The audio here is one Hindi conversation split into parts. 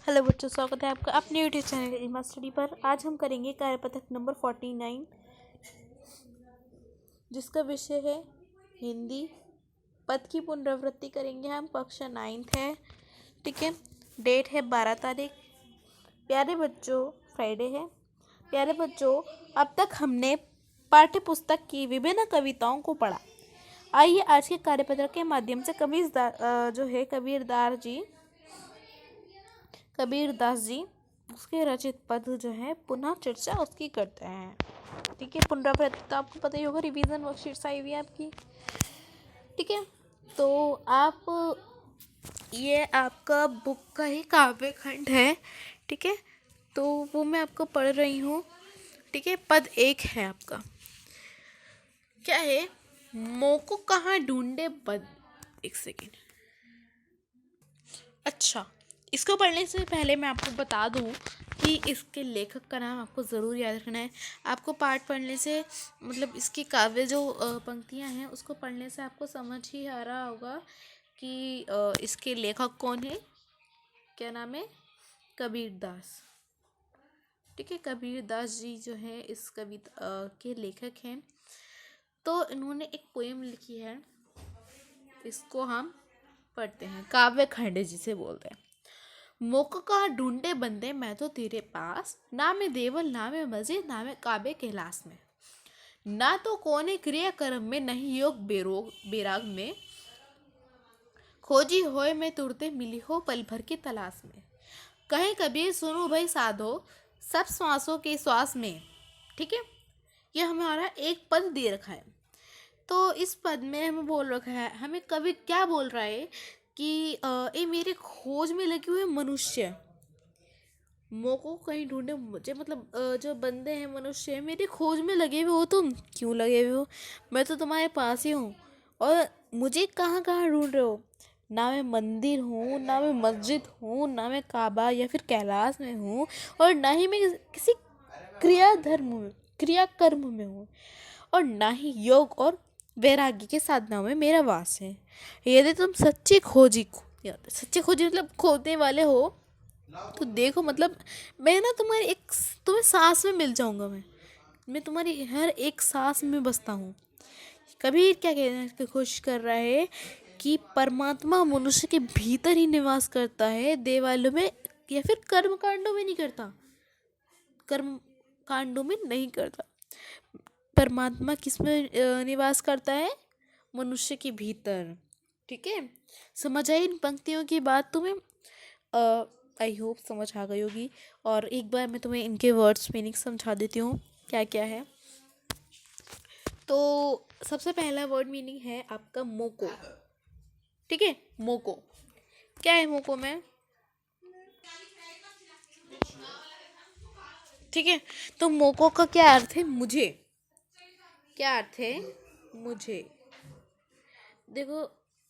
हेलो बच्चों, स्वागत है आपका अपने यूट्यूब चैनल इल्मा स्टडी पर। आज हम करेंगे कार्यपत्रक नंबर 49, जिसका विषय है हिंदी। पद की पुनरावृत्ति करेंगे हम। कक्षा 9th है, ठीक है। डेट है 12 तारीख। प्यारे बच्चों, फ्राइडे है। प्यारे बच्चों, अब तक हमने पाठ्य पुस्तक की विभिन्न कविताओं को पढ़ा। आइए आज के कार्यपत्रक के माध्यम से कबीरदास जी उसके रचित पद जो है पुनः चर्चा उसकी करते हैं, ठीक है। पुनरावृत्ति तो आपको पता ही होगा, रिवीजन वर्कशीट्स आई हुई है आपकी, ठीक है। तो ये आपका बुक का ही काव्य खंड है, ठीक है। तो वो मैं आपको पढ़ रही हूँ, ठीक है। पद 1 है आपका, क्या है? मोको कहाँ ढूंढे पद। एक सेकेंड। अच्छा, इसको पढ़ने से पहले मैं आपको बता दूं कि इसके लेखक का नाम आपको ज़रूर याद रखना है। आपको पाठ पढ़ने से मतलब इसकी काव्य जो पंक्तियां हैं उसको पढ़ने से आपको समझ ही आ रहा होगा कि इसके लेखक कौन है। क्या नाम है? कबीरदास, ठीक है। कबीरदास जी जो है इस कविता के लेखक हैं। तो इन्होंने एक पोएम लिखी है, इसको हम पढ़ते हैं। काव्य खंड जिसे बोलते हैं। मोको कहाँ ढूंढे बंदे मैं तो तेरे पास, ना मैं देवल ना मैं मस्जिद ना मैं काबे कैलाश में, ना तो कोने क्रिया कर्म में नहीं योग बेरोग बेराग में, खोजी होए मैं तुरते मिली हो पल भर की तलाश में, कहे कबीर सुनो भाई साधो सब श्वासों के श्वास में, ठीक है। ये हमारा एक पद दे रखा है। तो इस पद में हमें बोल रखा है, हमें कवि क्या बोल रहा है कि ये मेरे खोज में लगे हुए मनुष्य, मोको कहीं ढूंढे मुझे, मतलब जो बंदे हैं मनुष्य हैं, मेरी खोज में लगे हुए हो। तुम क्यों लगे हुए हो? मैं तो तुम्हारे पास ही हूँ, और मुझे कहाँ कहाँ ढूंढ रहे हो? ना मैं मंदिर हूँ, ना मैं मस्जिद हूँ, ना मैं काबा या फिर कैलाश में हूँ, और ना ही मैं किसी क्रिया कर्म में हूँ, और ना ही योग और वैराग्य के साधना में मेरा वास है। यदि तुम सच्चे खोजी मतलब खोदने वाले हो, तो देखो, मतलब मैं ना तुम्हें सांस में मिल जाऊंगा। मैं तुम्हारी हर एक सांस में बसता हूँ। कबीर क्या कहने की कोशिश कर रहा है कि परमात्मा मनुष्य के भीतर ही निवास करता है, देवालयों में या फिर कर्म कांडों में नहीं करता। परमात्मा किस में निवास करता है? मनुष्य के भीतर, ठीक है। समझ आई इन पंक्तियों की बात तुम्हें? आई होप समझ आ गई होगी। और एक बार मैं तुम्हें इनके वर्ड्स मीनिंग समझा देती हूँ क्या क्या है। तो सबसे पहला वर्ड मीनिंग है आपका मोको, ठीक है। मोको क्या है? मोको में, ठीक है। तो मोको का क्या अर्थ है? मुझे। क्या अर्थ है? मुझे। देखो,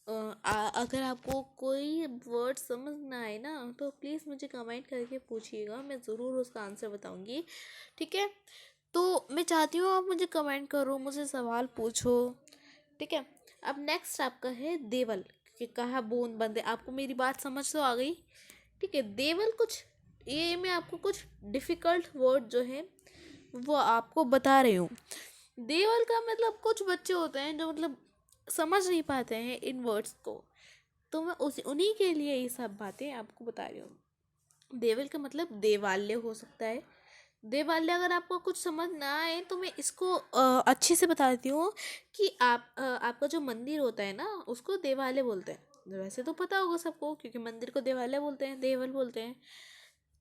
अगर आपको कोई वर्ड समझ ना आए ना, तो प्लीज़ मुझे कमेंट करके पूछिएगा, मैं ज़रूर उसका आंसर बताऊंगी, ठीक है। तो मैं चाहती हूँ आप मुझे कमेंट करो, मुझे सवाल पूछो, ठीक है। अब नेक्स्ट आपका है देवल, कि कहा बूंद बंदे। आपको मेरी बात समझ तो आ गई, ठीक है। देवल ये मैं आपको कुछ डिफ़िकल्ट वर्ड जो है वो आपको बता रही हूँ। देवल का मतलब कुछ बच्चे होते हैं जो मतलब समझ नहीं पाते हैं इन वर्ड्स को, तो मैं उन्हीं के लिए ये सब बातें आपको बता रही हूँ। देवल का मतलब देवालय हो सकता है। देवालय अगर आपको कुछ समझ ना आए तो मैं इसको अच्छे से बता देती हूँ कि आपका जो मंदिर होता है ना, उसको देवालय बोलते हैं। वैसे तो पता होगा सबको, क्योंकि मंदिर को देवालय बोलते हैं, देवल बोलते हैं।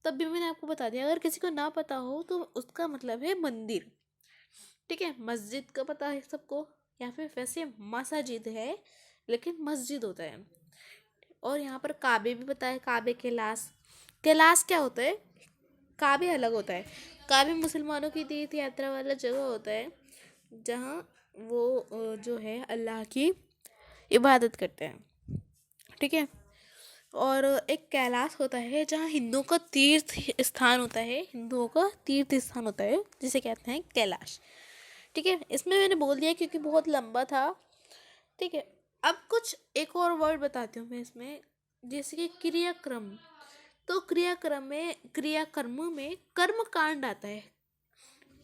तब भी मैंने आपको बता दिया, अगर किसी को ना पता हो तो उसका मतलब है मंदिर, ठीक है। मस्जिद का पता है सबको, या फिर वैसे मसाजिद है लेकिन मस्जिद होता है। और यहाँ पर काबे भी पता है, काबे कैलाश। कैलाश क्या होता है? काबे अलग होता है। काबे मुसलमानों की तीर्थ यात्रा वाला जगह होता है, जहाँ वो जो है अल्लाह की इबादत करते हैं, ठीक है। और एक कैलाश होता है जहाँ हिंदुओं का तीर्थ स्थान होता है, जिसे कहते हैं कैलाश, ठीक है। इसमें मैंने बोल दिया क्योंकि बहुत लंबा था, ठीक है। अब कुछ एक और वर्ड बताती हूँ मैं इसमें, जैसे कि क्रियाक्रम। तो क्रियाकर्म में कर्म कांड आता है।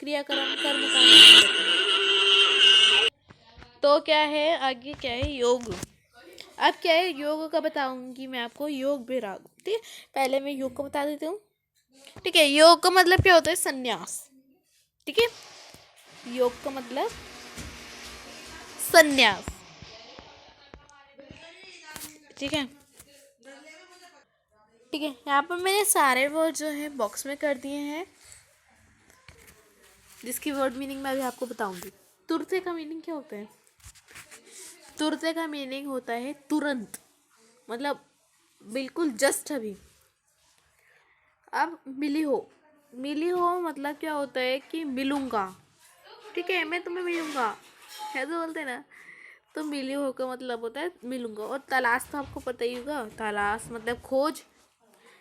क्रियाकर्म कर्म कांड आता है। तो क्या है आगे, क्या है, योग। अब क्या है योग का बताऊंगी मैं आपको, योग विराग। ठीक है, पहले मैं योग को बता देती हूँ। ठीक है, योग का मतलब क्या होता है, संन्यास। ठीक है, योग का मतलब संन्यास। ठीक है, ठीक है, यहाँ पर मैंने सारे वर्ड जो है बॉक्स में कर दिए हैं, जिसकी वर्ड मीनिंग मैं अभी आपको बताऊंगी। तुरते का मीनिंग क्या होता है? तुरते का मीनिंग होता है तुरंत, मतलब बिल्कुल जस्ट अभी। अब मिली हो मतलब क्या होता है कि मिलूंगा। ठीक है, मैं तुम्हें मिलूंगा, है तो बोलते हैं ना। तो मिली हो का मतलब होता है मिलूंगा। और तलाश तो आपको पता ही होगा, तलाश मतलब खोज।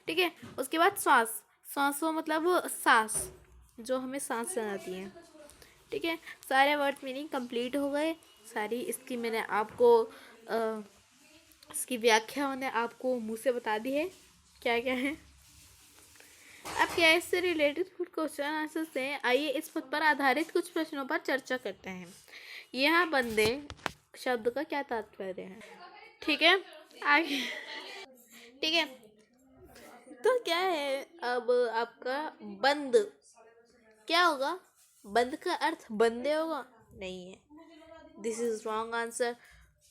ठीक है, उसके बाद श्वास। श्वास हो मतलब सांस, जो हमें सांस चलाती है। ठीक है, सारे वर्ड मीनिंग कंप्लीट हो गए। सारी इसकी मैंने आपको इसकी व्याख्या मैंने आपको मुंह से बता दी है क्या क्या है। अब क्या है, इससे रिलेटेड कुछ क्वेश्चन आंसर्स हैं। आइए इस पद पर आधारित कुछ प्रश्नों पर चर्चा करते हैं। यहाँ बंदे शब्द का क्या तात्पर्य है? ठीक है, आगे। ठीक है, तो क्या है अब आपका बंद क्या होगा? बंद का अर्थ बंदे होगा? नहीं है, दिस इज रॉन्ग आंसर।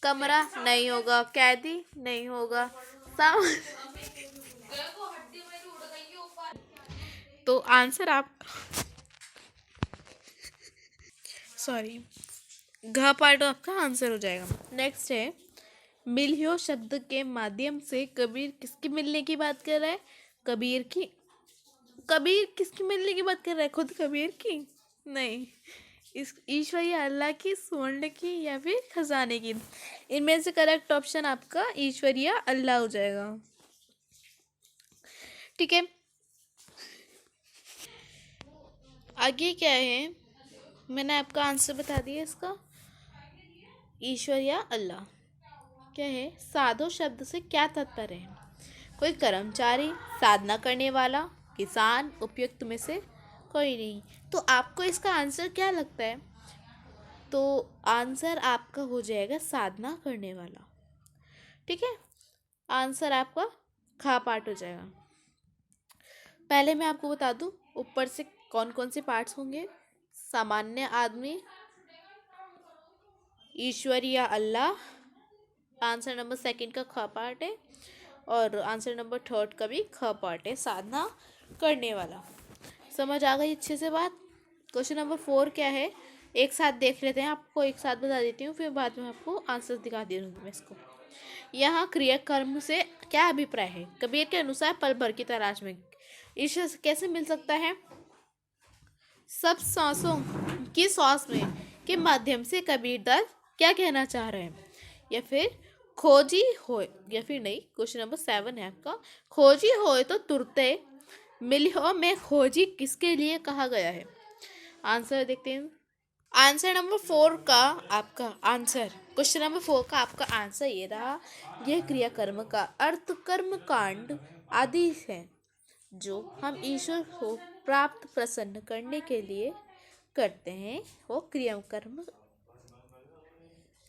कमरा नहीं होगा, कैदी नहीं होगा, तो आंसर आप सॉरी घ पार्ट आपका आंसर हो जाएगा। नेक्स्ट है, मिलियो शब्द के माध्यम से कबीर किसकी मिलने की बात कर रहा है? कबीर की। कबीर किसकी मिलने की बात कर रहा है? खुद कबीर की? नहीं, इस ईश्वरीय अल्लाह की, स्वर्ण की, या फिर खजाने की। इनमें से करेक्ट ऑप्शन आपका ईश्वरीय अल्लाह हो जाएगा। ठीक है, आगे क्या है, मैंने आपका आंसर बता दिया इसका, ईश्वरीय अल्लाह। क्या है, साधु शब्द से क्या तात्पर्य है? कोई कर्मचारी, साधना करने वाला, किसान, उपयुक्त में से कोई नहीं। तो आपको इसका आंसर क्या लगता है? तो आंसर आपका हो जाएगा साधना करने वाला। ठीक है, आंसर आपका खा पार्ट हो जाएगा। पहले मैं आपको बता दूं ऊपर से कौन कौन से पार्ट्स होंगे। सामान्य आदमी, ईश्वरीय अल्लाह, आंसर नंबर सेकंड का ख पार्ट है, और आंसर नंबर थर्ड का भी ख पार्ट है, साधना करने वाला। समझ आ गई अच्छे से बात? क्वेश्चन नंबर 4 क्या है, एक साथ देख लेते हैं, आपको एक साथ बता देती हूँ, फिर बाद में आपको आंसर दिखा दे दूँगी मैं इसको। यहाँ क्रियाकर्म से क्या अभिप्राय है? कबीर के अनुसार पल भर की तलाश में ईश्वर से कैसे मिल सकता है? सब सांसों की सांस में के माध्यम से कबीरदास क्या कहना चाह रहे हैं? या फिर खोजी हो, या फिर नहीं, क्वेश्चन नंबर 7 है आपका, खोजी होए तो तुरते मिलियो में खोजी किसके लिए कहा गया है? आंसर देखते हैं। आंसर नंबर 4 का आपका आंसर, क्वेश्चन नंबर 4 का आपका आंसर ये रहा। यह क्रियाकर्म का अर्थ कर्म कांड आदि है जो हम ईश्वर को प्राप्त प्रसन्न करने के लिए करते हैं, वो क्रियाकर्म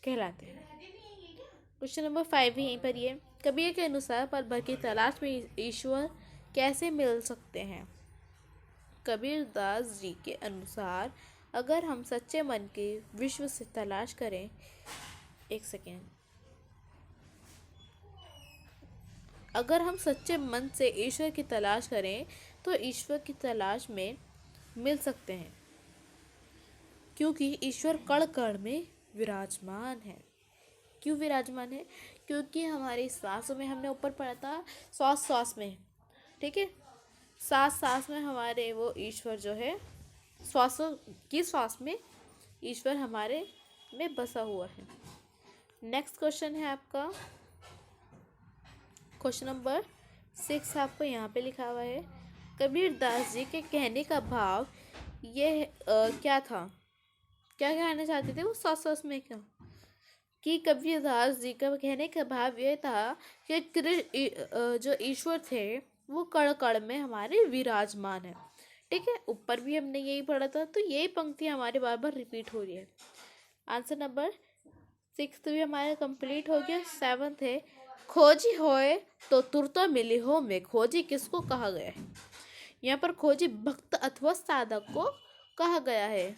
कहलाते हैं। क्वेश्चन नंबर 5 भी यहीं पर ही है। कबीर के अनुसार पल भर की तलाश में ईश्वर कैसे मिल सकते हैं? कबीरदास जी के अनुसार अगर हम सच्चे मन के विश्व से तलाश करें, एक सेकेंड, अगर हम सच्चे मन से ईश्वर की तलाश करें तो ईश्वर की तलाश में मिल सकते हैं, क्योंकि ईश्वर कण कण में विराजमान है। क्यों विराजमान है? क्योंकि हमारी सांसों में, हमने ऊपर पढ़ा था, श्वास श्वास में, ठीक है, सांस सांस में हमारे वो ईश्वर जो है, श्वासों की श्वास में ईश्वर हमारे में बसा हुआ है। नेक्स्ट क्वेश्चन है आपका क्वेश्चन नंबर 6, आपको यहाँ पे लिखा हुआ है, कबीरदास जी के कहने का भाव ये क्या था? क्या कहना चाहते थे वो सांस सांस में? क्या कि कबीरदास जी का कहने का भाव यह था कि जो ईश्वर थे वो कण कण में हमारे विराजमान है। ठीक है, ऊपर भी हमने यही पढ़ा था, तो यही पंक्ति हमारे बार बार रिपीट हो रही है। आंसर नंबर 6 भी हमारा कंप्लीट हो गया। 7 है, खोजी होए तो तुरतो मिली हो में। खोजी किसको कहा गया है? यहाँ पर खोजी भक्त अथवा साधक को कहा गया है।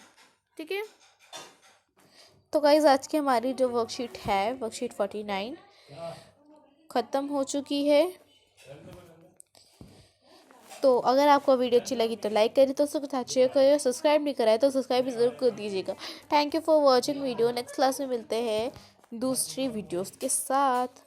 ठीक है, तो गाइज आज की हमारी जो वर्कशीट है, वर्कशीट 49 ख़त्म हो चुकी है। तो अगर आपको वीडियो अच्छी लगी तो लाइक करिए, दोस्तों के साथ शेयर करिए, सब्सक्राइब नहीं कराए तो सब्सक्राइब भी ज़रूर कर दीजिएगा। Thank you for watching video. Next class में मिलते हैं दूसरी वीडियोस के साथ।